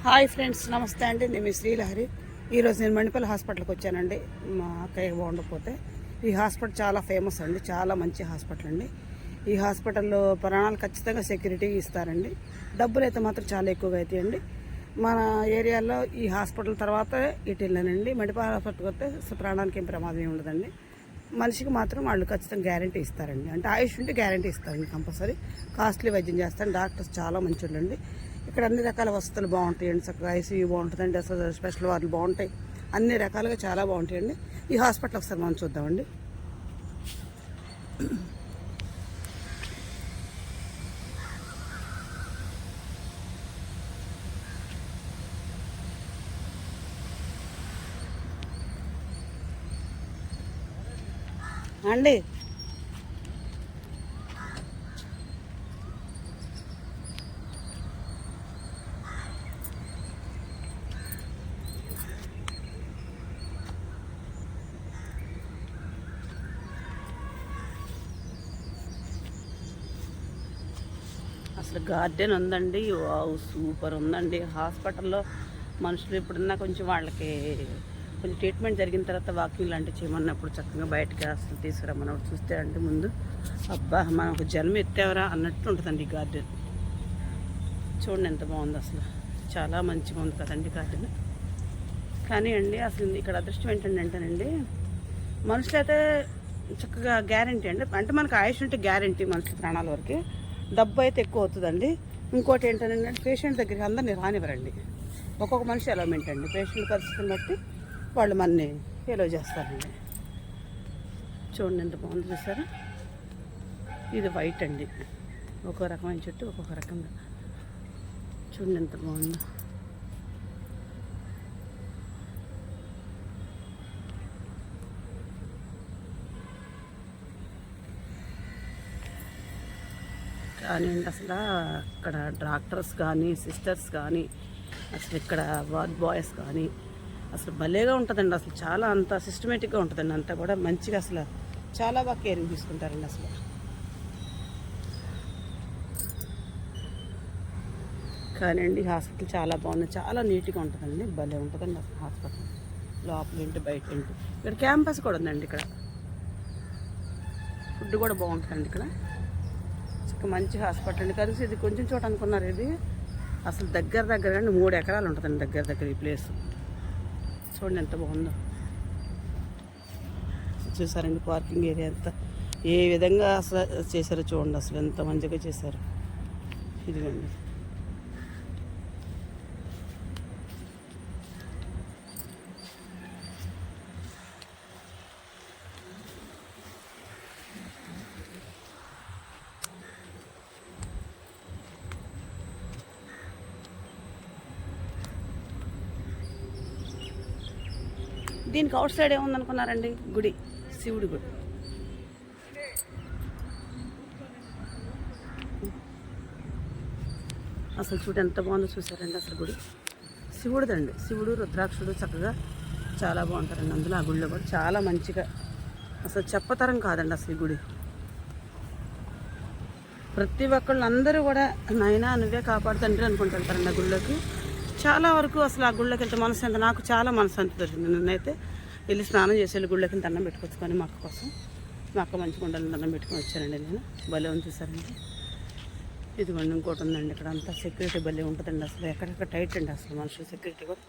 Hi friends, నమస్తే అండి. నేను మీ శ్రీలహరి. ఈరోజు నేను మణిపల్లి హాస్పిటల్కి వచ్చానండి. మా అక్కయ్య బాగుండకపోతే. ఈ హాస్పిటల్ చాలా ఫేమస్ అండి, చాలా మంచి హాస్పిటల్ అండి. ఈ హాస్పిటల్లో ప్రాణాలు ఖచ్చితంగా సెక్యూరిటీ ఇస్తారండి. డబ్బులు అయితే మాత్రం చాలా ఎక్కువగా అవుతాయండి. మన ఏరియాలో ఈ హాస్పిటల్ తర్వాత ఇటు వెళ్ళానండి. మణిపల్లి హాస్పిటల్కి వస్తే ప్రాణానికి ఏం ప్రమాదం ఏమి ఉండదండి. మనిషికి మాత్రం వాళ్ళు ఖచ్చితంగా గ్యారంటీ ఇస్తారండి. అంటే ఆయుష్ ఉంటే గ్యారంటీ ఇస్తారండి కంపల్సరీ. కాస్ట్లీ వైద్యం చేస్తాను. డాక్టర్స్ చాలా మంచోళ్ళండి. ఇక్కడ అన్ని రకాల వసతులు బాగుంటాయండి. చక్కగా ఐసీయూ బాగుంటుందండి, అసలు స్పెషల్ వార్డులు బాగుంటాయి, అన్ని రకాలుగా చాలా బాగుంటాయండి. ఈ హాస్పిటల్ ఒకసారి మనం చూద్దామండి. అండి అసలు గార్డెన్ ఉందండి. వావ్, సూపర్ ఉందండి. హాస్పిటల్లో మనుషులు ఇప్పుడున్నా కొంచెం వాళ్ళకి కొంచెం ట్రీట్మెంట్ జరిగిన తర్వాత వాకింగ్ లాంటివి చేయమన్నప్పుడు చక్కగా బయటకి అసలు తీసుకురమ్మన్నప్పుడు చూస్తే అంటే ముందు అబ్బా మనకు జన్మ ఎత్తేవరా అన్నట్టు ఉంటుందండి ఈ గార్డెన్. చూడండి ఎంత బాగుంది, అసలు చాలా మంచిగా ఉంది కదండి గార్డెన్. కానీ అండి అసలు ఇక్కడ అదృష్టం ఏంటంటేనండి, మనుషులైతే చక్కగా గ్యారంటీ అండి. అంటే మనకు ఆయుష్ ఉంటే గ్యారంటీ మనుషుల ప్రాణాల వరకు. డబ్బు అయితే ఎక్కువ అవుతుందండి. ఇంకోటి ఏంటంటే పేషెంట్ దగ్గరికి అందరినీ రానివ్వరండి. ఒక్కొక్క మనిషి ఎలవమెంట్ అండి. పేషెంట్ పరిస్థితిని బట్టి వాళ్ళు మనని ఎలో చేస్తారండి. చూడండి ఎంత బాగుంది, చూసారా? ఇది వైట్ అండి. ఒక్కో రకమైన చెట్టు ఒక్కొక్క రకంగా. చూడండి ఎంత బాగుంది. కానీ అసలు అక్కడ డాక్టర్స్ కానీ సిస్టర్స్ కానీ అసలు ఇక్కడ వార్డ్ బాయ్స్ కానీ అసలు భలేగా ఉంటుందండి. అసలు చాలా అంత సిస్టమేటిక్గా ఉంటుందండి. అంతా కూడా మంచిగా అసలు చాలా బాగా కేరింగ్ తీసుకుంటారండి. అసలు కానీ అండి హాస్పిటల్ చాలా బాగుంది, చాలా నీట్గా ఉంటుందండి. భలే ఉంటుందండి అసలు హాస్పిటల్. లోపల ఏంటి బయట ఏంటి. ఇక్కడ క్యాంపస్ కూడా ఉందండి. ఇక్కడ ఫుడ్ కూడా బాగుంటుందండి. ఇక్కడ మంచి హాస్పిటల్ అండి. కలిసి ఇది కొంచెం చోట అనుకున్నారు. ఇది అసలు దగ్గర కానీ 3 ఎకరాలు ఉంటుందండి దగ్గర ఈ ప్లేస్. చూడండి ఎంత బాగుందో. చూసారండి పార్కింగ్ ఏరియా ఎంత ఏ విధంగా అసలు చేశారో చూడండి. అసలు ఎంత మంచిగా చేశారు. ఇదిగోండి దీనికి అవుట్ సైడ్ ఏముందనుకున్నారండి? గుడి, శివుడి గుడి. అసలు చూడు ఎంత బాగుందో, చూసారండి అసలు గుడి శివుడిదండి. శివుడు రుద్రాక్షుడు చక్కగా చాలా బాగుంటారండి అందులో. ఆ గుడిలో కూడా చాలా మంచిగా అసలు చెప్పతరం కాదండి అసలు ఈ గుడి. ప్రతి ఒక్కళ్ళు అందరూ కూడా నాయనా నువ్వే కాపాడుతండ్రి అనుకుంటూ వెళ్తారండి ఆ గుళ్ళోకి. చాలా వరకు అసలు ఆ గుళ్ళోకి వెళ్తే మనసు ఎంత, నాకు చాలా మనసు అంత దొరికింది. నేనైతే వెళ్ళి స్నానం చేసి వెళ్ళి గుళ్ళకి దండం పెట్టుకొచ్చుకొని మా అక్క కోసం, మా అక్క మంచిగా ఉండాలని దండం పెట్టుకొని వచ్చానండి నేను. భలే ఉంది చూసారండి. ఇదిగోండి ఇంకోటి ఉందండి. ఇక్కడ అంతా సెక్యూరిటీ భలే ఉంటుందండి. అసలు ఎక్కడెక్కడ టైట్ అండి. అసలు మనుషులు సెక్యూరిటీ కూడా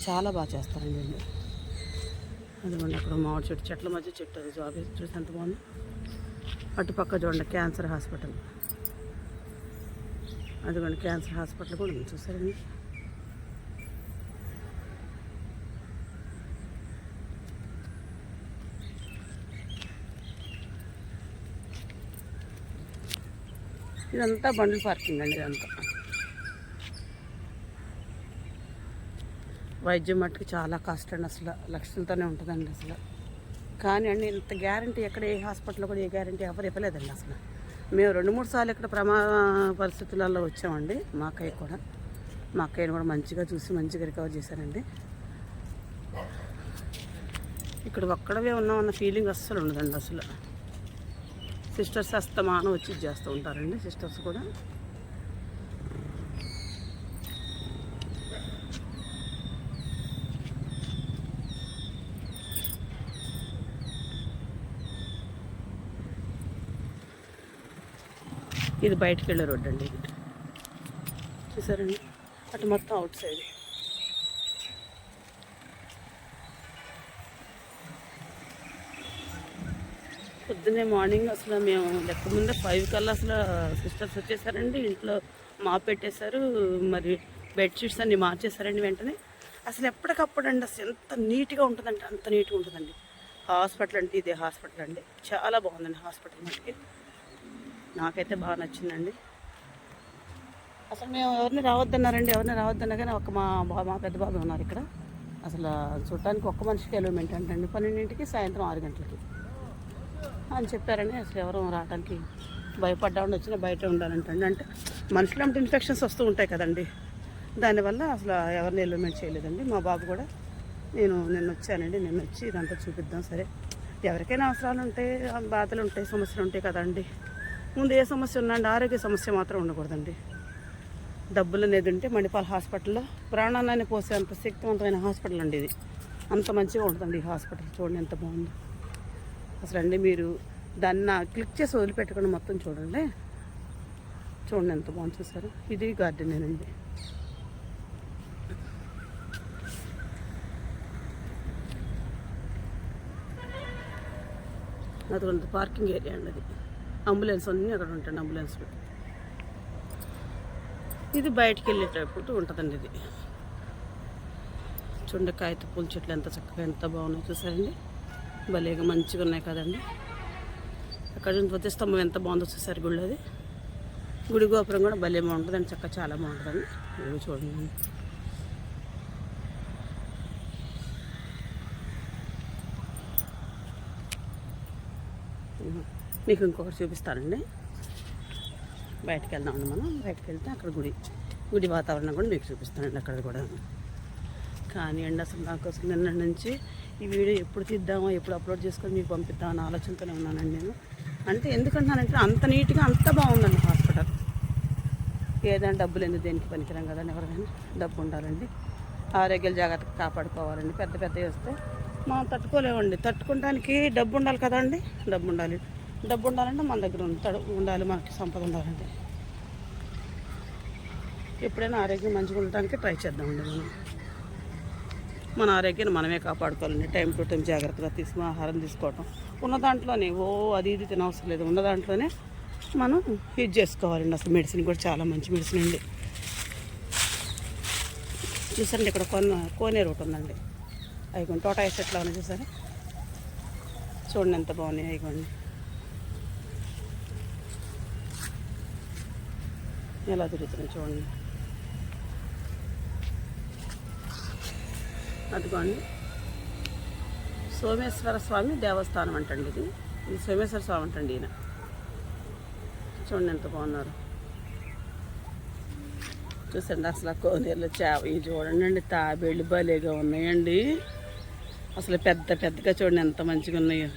చాలా బాగా చేస్తారండి వీళ్ళు. అదిగోండి అక్కడ మామిడి చెట్ల మధ్య చెట్టు అది జాబ్ చూసి ఎంత బాగుంది. అటుపక్క చూడండి క్యాన్సర్ హాస్పిటల్. అదిగోండి క్యాన్సర్ హాస్పిటల్ కూడా ఉంది చూసారండి. ఇదంతా బండ్లు పార్కింగ్ అండి. ఇదంతా వైద్యం మట్టుకు చాలా కాస్ట్ అండి. అసలు లక్షలతోనే ఉంటుందండి అసలు. కానీ అండి ఇంత గ్యారంటీ ఎక్కడ ఏ హాస్పిటల్లో కూడా ఏ గ్యారంటీ ఎవరు ఇవ్వలేదండి అసలు. మేము 2-3 సార్లు ఇక్కడ ప్రమాద పరిస్థితులలో వచ్చామండి. మా అక్కయ్యని కూడా మంచిగా చూసి మంచిగా రికవర్ చేశారండి. ఇక్కడ ఒక్కడవే ఉన్నామన్న ఫీలింగ్ అస్సలు ఉండదండి అసలు. సిస్టర్స్ అస్తమానం వచ్చి చేస్తూ ఉంటారండి. సిస్టర్స్ కూడా ఇది బయటికి వెళ్ళే రోడ్డు అండి. ఇది చూసారండి, అటు మొత్తం అవుట్ సైడ్. పొద్దున్నే మార్నింగ్ అసలు మేము లెక్క ముందే 5 కల్లా అసలు సిస్టర్స్ వచ్చేసారండి. ఇంట్లో మాప్ పెట్టేశారు, మరి బెడ్షీట్స్ అన్నీ మార్చేశారండి వెంటనే. అసలు ఎప్పటికప్పుడు అండి అసలు ఎంత నీట్గా ఉంటుందంటే అంత నీట్గా ఉంటుందండి. హాస్పిటల్ అంటే ఇదే హాస్పిటల్ అండి. చాలా బాగుందండి హాస్పిటల్ మటుకి. నాకైతే బాగా నచ్చిందండి. అసలు మేము ఎవరిని రావద్దన్నా కానీ మా పెద్ద బాబు ఉన్నారు ఇక్కడ. అసలు చూడటానికి ఒక్క మనిషికి ఎలిమెంట్ అంటండి. 12ంటికి సాయంత్రం 6 గంటలకి అని చెప్పారండి. అసలు ఎవరు రావడానికి భయపడ్డా వచ్చినా బయట ఉండాలంటండి. అంటే మనుషులు అంటే ఇన్ఫెక్షన్స్ వస్తూ ఉంటాయి కదండి, దానివల్ల అసలు ఎవరిని ఎలిమెంట్ చేయలేదండి. మా బాబు కూడా నిన్న వచ్చానండి. నిన్న వచ్చి ఇదంతా చూపిద్దాం, సరే ఎవరికైనా అవసరాలు ఉంటాయి, బాధలు ఉంటాయి, సమస్యలు ఉంటాయి కదండి. ముందు ఏ సమస్య ఉందండి, ఆరోగ్య సమస్య మాత్రం ఉండకూడదండి. డబ్బులు అనేది ఉంటే మణిపాల్ హాస్పిటల్లో ప్రాణాన్ని పోసే అంత శక్తివంతమైన హాస్పిటల్ అండి ఇది. అంత మంచిగా ఉంటుందండి ఈ హాస్పిటల్. చూడండి ఎంత బాగుంది అసలు అండి. మీరు దాన్ని క్లిక్ చేసి వదిలిపెట్టకుండా మొత్తం చూడండి. చూడండి ఎంత బాగుంది చూసారు. ఇది గార్డెనేనండి. అదిగొంత పార్కింగ్ ఏరియా అండి. అది అంబులెన్స్ అన్నీ అక్కడ ఉంటాయండి, అంబులెన్స్లో. ఇది బయటికి వెళ్ళేటప్పుడు ఉంటుందండి. ఇది చూడండి, కాగిత పూల చెట్లు ఎంత చక్కగా ఎంత బాగున్నాయి చూసారండి. భలేగా మంచిగా ఉన్నాయి కదండి. అక్కడ నుంచి వచ్చే స్తంభం ఎంత బాగుందో చూసారు. గుళ్ళది గుడి గోపురం కూడా భలే బాగుంటుందండి, చక్కగా చాలా బాగుంటుందండి. గుడి చూడండి. మీకు ఇంకొకటి చూపిస్తానండి. బయటకు వెళ్దామండి మనం. బయటకు వెళ్తే అక్కడ గుడి వాతావరణం కూడా మీకు చూపిస్తానండి అక్కడ కూడా. కానీ అండి అసలు నాకు అసలు నిన్న నుంచి ఈ వీడియో ఎప్పుడు తీద్దామో, ఎప్పుడు అప్లోడ్ చేసుకొని మీకు పంపిద్దామని ఆలోచనతోనే ఉన్నానండి నేను. అంటే ఎందుకంటున్నానంటే అంత నీట్గా అంత బాగుందండి హాస్పిటల్. ఏదైనా డబ్బులు ఎందుకు దేనికి పనికిరాం కదండి. ఎవరికైనా డబ్బు ఉండాలండి, ఆరోగ్యాలు జాగ్రత్తగా కాపాడుకోవాలండి. పెద్ద వస్తే మనం తట్టుకోలేమండి. తట్టుకోవడానికి డబ్బు ఉండాలి కదండి. డబ్బు ఉండాలంటే మన దగ్గర ఉండాలి, మనకి సంపద ఉండాలండి. ఎప్పుడైనా ఆరోగ్యం మంచిగా ఉండటానికి ట్రై చేద్దామండి. మన ఆరోగ్యాన్ని మనమే కాపాడుకోవాలండి. టైం టు టైం జాగ్రత్తగా ఆహారం తీసుకోవటం. ఉన్న దాంట్లోనే అది తినవసరం లేదు. ఉన్న దాంట్లోనే మనం ఇది చేసుకోవాలండి. అసలు మెడిసిన్ కూడా చాలా మంచి మెడిసిన్ అండి. చూసండి ఇక్కడ కోనే రూట్ ఉందండి. అయిపోయింది టోటా ఎట్లా ఉన్నాయి చూసారా. చూడండి ఎంత బాగున్నాయి. అయిపోయింది ఎలా తిరుగుతున్నాయి చూడండి. అదిగోండి సోమేశ్వర స్వామి దేవస్థానం అంటండి. ఇది సోమేశ్వర స్వామి అంటండి ఈయన. చూడండి ఎంత బాగున్నారు చూసండి. అసలు కోనేరులో ఇవి చూడండి అండి, తాబేళ్ళు భలేగా ఉన్నాయండి. అసలు పెద్దగా చూడండి ఎంత మంచిగా ఉన్నాయో.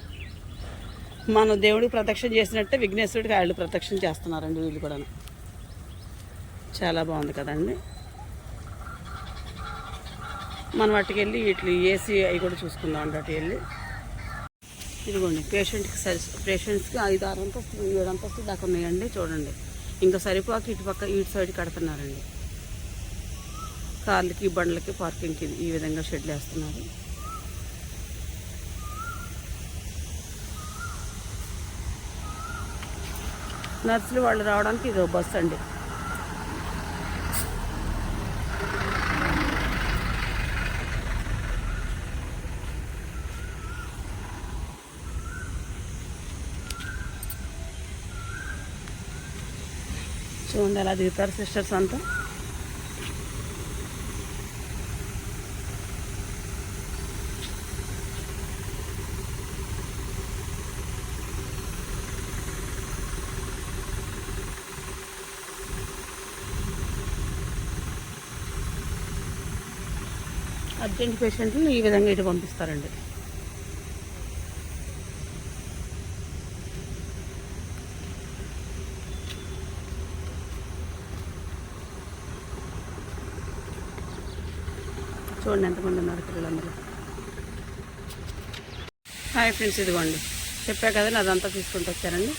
మన దేవుడికి ప్రదక్షిణ చేసినట్టే విఘ్నేశ్వరుడికి వాళ్ళు ప్రదక్షిణ చేస్తున్నారండి వీళ్ళు కూడా. చాలా బాగుంది కదండి. మనం వాటికి వెళ్ళి ఇట్లా ఏసీ అవి కూడా చూసుకుందాం అండి. అటు వెళ్ళి ఇదిగోండి పేషెంట్స్కి 5-6 అంతస్తులు 7 అంతస్తులు దాకా ఉన్నాయండి. చూడండి ఇంకా సరిపోక ఇటు సైడ్ కడుతున్నారండి. కార్లకి బండ్లకి పార్కింగ్కి ఈ విధంగా షెడ్లు వేస్తున్నారు. నర్సులు వాళ్ళు రావడానికి ఇది బస్సు అండి. చూడండి అలా దిగుతారు సిస్టర్స్ అంతా. అర్జెంట్ పేషెంట్లు ఈ విధంగా ఇటు పంపిస్తారండి. చూడండి ఎంతమంది ఉన్నారు పిల్లలందరూ. హాయ్ ఫ్రెండ్స్, ఇదిగోండి చెప్పా కదండి అదంతా తీసుకుంటూ వచ్చారండి.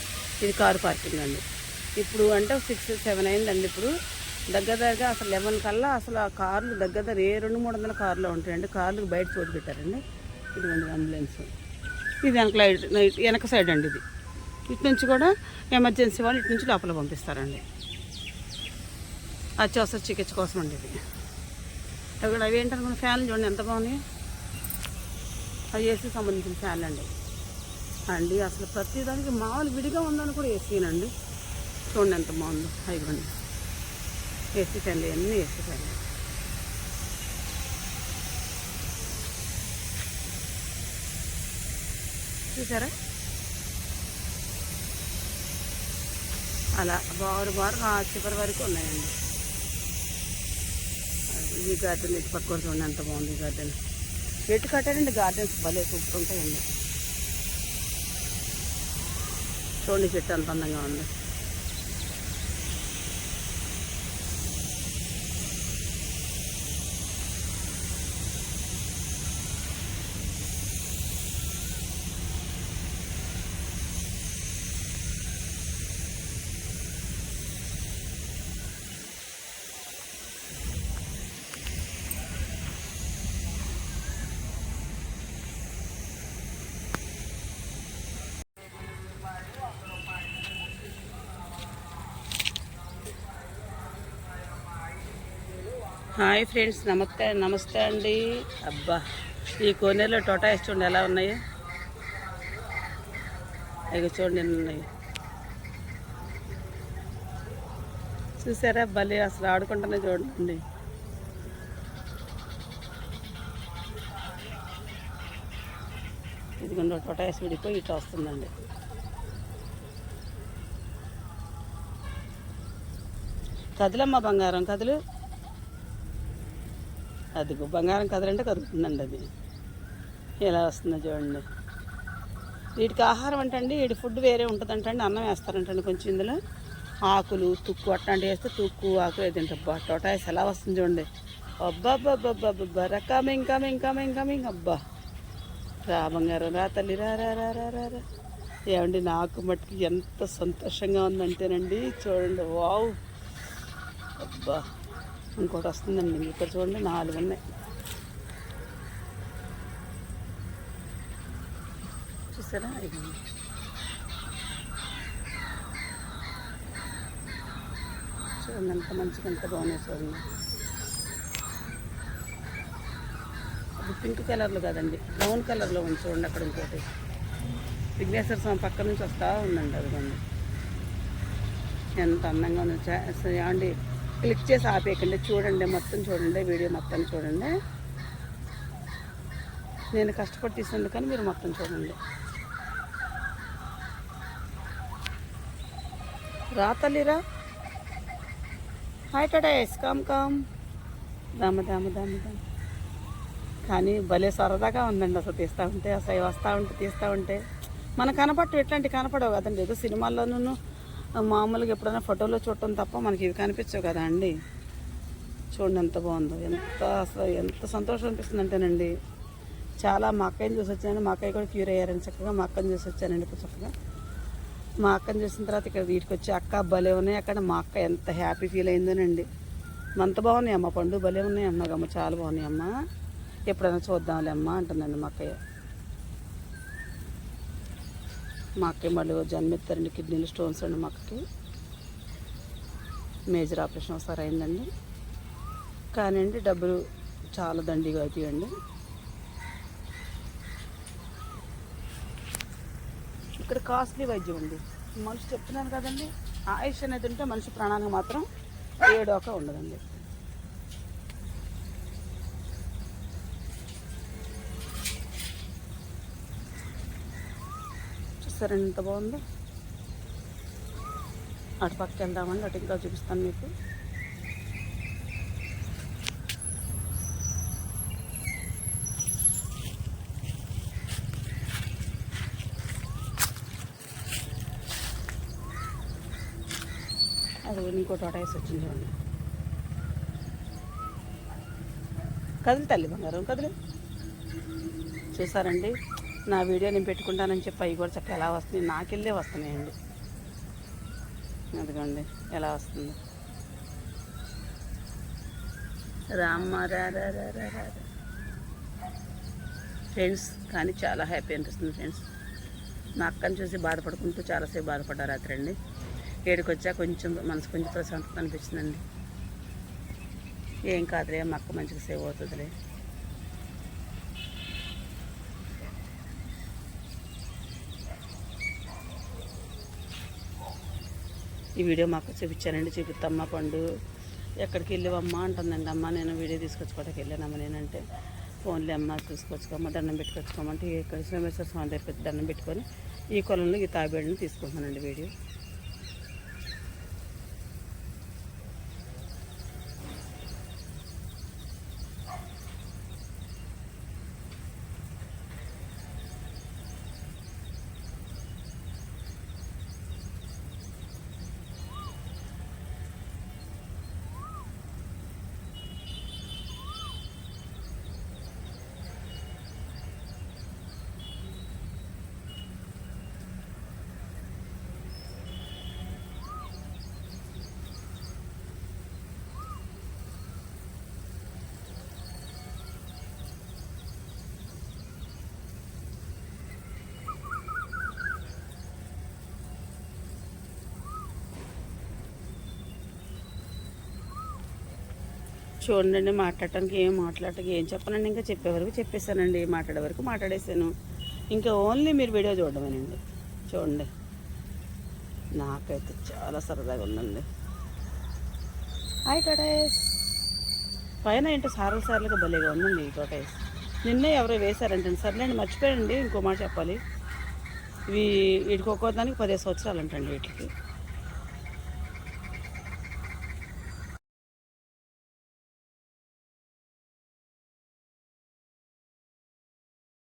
ఇది కారు పార్కింగ్ అండి. ఇప్పుడు అంటే 6, 7 అయిందండి. ఇప్పుడు దగ్గర అసలు 11 కల్లా అసలు ఆ కార్లు దగ్గర 200-300 కార్లు ఉంటాయండి. కార్లకు బయట చోటు పెట్టారండి. ఇదిగోండి అంబులెన్స్. ఇది వెనక సైడ్ అండి. ఇది ఇటు నుంచి కూడా ఎమర్జెన్సీ వాళ్ళు ఇటు నుంచి లోపల పంపిస్తారండి. అత్యవసర చికిత్స కోసం అండి ఇది. ఇక్కడ అవి ఏంటనుకున్న ఫ్యాన్లు చూడండి ఎంత బాగున్నాయి. అవి ఏసీకి సంబంధించిన ఫ్యాన్లు అండి. అసలు ప్రతిదానికి మామూలు విడిగా ఉందని కూడా ఏసీనండి. చూడండి ఎంత బాగుందో. అయిపోండి ఏసీ ఫ్యాన్లు, అన్నీ ఏసీ ఫ్యాన్లు. చూసారా అలా బారు చివరి వరకు ఉన్నాయండి. ఈ గార్డెన్ ఇటు పక్క కూడా చూడండి ఎంత బాగుంది. ఈ గార్డెన్ ఎటు కట్టారండి. గార్డెన్స్ భలే సూపర్ ఉంటాయండి. చూడండి చెట్టు అంత అందంగా ఉంది. హాయ్ ఫ్రెండ్స్, నమస్తే అండి. అబ్బా ఈ కోనేరులో టొటాయిస్ చూడండి ఎలా ఉన్నాయి. అవి చూడండి ఎన్ని ఉన్నాయి. చూసారా భలే అసలు ఆడుకుంటూనే చూడండి. ఇదిగోండి టొటాయిస్ విడిపోయి ఇటు వస్తుందండి. కదులమ్మ బంగారం కదులు. అదిగో బంగారం కదలంటే కదులుతుందండి. అది ఎలా వస్తుందో చూడండి. వీటికి ఆహారం అంటండి, వీడి ఫుడ్ వేరే ఉంటుందంటండి. అన్నం వేస్తారంటండి కొంచెం. ఇందులో ఆకులు తుక్కు అట్లాంటివి వేస్తే తుక్కు ఆకులు అయితే తింటబ్బా. టొటాయిస్ ఎలా వస్తుంది చూడండి. అబ్బా కమింగ్. అబ్బా రా బంగారం రా తల్లి రా. ఏమండి నాకు మట్టుకు ఎంత సంతోషంగా ఉందంటేనండి. చూడండి వావ్. అబ్బా ఇంకోటి వస్తుందండి. ఇక్కడ చూడండి 4 ఉన్నాయి. చూసారా చూడండి ఎంత మంచిగా ఎంత బాగున్నాయి చూడండి. అది పింక్ కలర్లో కాదండి, బ్రౌన్ కలర్లో ఉంది చూడండి. అక్కడ ఇంకోటి విఘ్నేశ్వర స్వామి పక్క నుంచి వస్తూ ఉందండి. అదిగోండి ఎంత అందంగా ఉంది. ఏమండి క్లిక్ చేసి ఆపేయకండి, చూడండి మొత్తం చూడండి. వీడియో మొత్తం చూడండి. నేను కష్టపడి తీసినందుకని మీరు మొత్తం చూడండి. రా తల్లిరా. హాయ్ టొటాయిస్ కమ్ దామ. కానీ భలే సరదాగా ఉందండి అసలు తీస్తూ ఉంటే. అసలు తీస్తూ ఉంటే మనకు ఇట్లాంటివి కనపడవు కదండి. ఏదో సినిమాల్లోనూ మామూలుగా ఎప్పుడైనా ఫోటోలో చూడటం తప్ప మనకి ఇవి కనిపించవు కదా అండి. చూడండి ఎంత బాగుందో. ఎంత సంతోషం అనిపిస్తుంది అంటేనండి. చాలా మా అక్కని చూసి వచ్చానండి. మా అక్కయ్య కూడా క్యూర్ అయ్యారని చక్కగా మా అక్కని చూసి వచ్చానండి. ఇప్పుడు చక్కగా మా అక్కని చూసిన తర్వాత ఇక్కడ వీటికి వచ్చి అక్క భలే ఉన్నాయి. అక్కడ మా అక్క ఎంత హ్యాపీ ఫీల్ అయిందోనండి. అంత బాగున్నాయి అమ్మ, పండు భలే ఉన్నాయి అమ్మ, చాలా బాగున్నాయి అమ్మ, ఎప్పుడైనా చూద్దాంలే అమ్మ అంటుందండి మా అక్కయ్య. మా అక్కయ్య మళ్ళీ జన్మెత్తారండి. కిడ్నీలు స్టోన్స్ అండి. మా అక్కకి మేజర్ ఆపరేషన్ ఒకసారి అయిందండి. కానీ అండి డబ్బులు చాలా దండిగా అవుతాయండి. ఇక్కడ కాస్ట్లీ వైద్యం అండి. మనిషి చెప్తున్నాను కదండి, ఆయుష్ అనేది ఉంటే మనిషి ప్రాణానికి మాత్రం ఏడోక ఉండదండి. చూసారా ఎంత బాగుందో. అటు పక్క వెళ్దామండి, అటు ఇంకా చూపిస్తాను మీకు. అది ఇంకో టొటాయిస్ వచ్చింది చూడండి. కదులు తల్లి బంగారం కదులు. చూసారండి నా వీడియో నేను పెట్టుకుంటానని చెప్పి అవి కూడా చక్కగా ఎలా వస్తున్నాయి, నాకెళ్ళే వస్తున్నాయండి. అదిగోండి ఎలా వస్తుంది. రామ్మ రా రా రా రా రా ఫ్రెండ్స్. కానీ చాలా హ్యాపీ అనిపిస్తుంది ఫ్రెండ్స్. మా అక్కని చూసి బాధపడుకుంటూ చాలాసేపు బాధపడ్డా రాత్రి అండి. ఏడుకొచ్చా కొంచెం మనసు కొంచెం ప్రశాంతత అనిపించిందండి. ఏం కాదులే, మా అక్క మంచిగా సేవ్ అవుతుందిలే. ఈ వీడియో మా అక్క చూపించానండి. చూపిస్తామ్మా పండు ఎక్కడికి వెళ్ళేవమ్మా అంటుందండి. అమ్మ నేను వీడియో తీసుకొచ్చుకోవడానికి వెళ్ళానమ్మ నేనంటే, ఫోన్లే అమ్మ చూసుకొచ్చుకోమ్మ దండం పెట్టుకొచ్చుకోమంటే ఇక్కడ సోమేశ్వర స్వామి దగ్గర దండం పెట్టుకొని ఈ కొలంలో ఈ తాబేడుని తీసుకుంటున్నానండి వీడియో. చూడండి, మాట్లాడటానికి ఏం చెప్పనండి. ఇంకా చెప్పే వరకు చెప్పేశానండి, మాట్లాడే వరకు మాట్లాడేసాను. ఇంకా ఓన్లీ మీరు వీడియో చూడమేనండి. చూడండి, నాకైతే చాలా సరదాగా ఉందండి. హాయ్ టొటైస్. పైన ఏంటో సార్లుగా భలేగా ఉందండి ఈ టొటైస్. నిన్నే ఎవరో వేశారంటే సర్లేండి, మర్చిపోయానండి. ఇంకో మాట చెప్పాలి, వీటికి ఒక్కోదానికి 15 సంవత్సరాలు అంటండి వీటికి.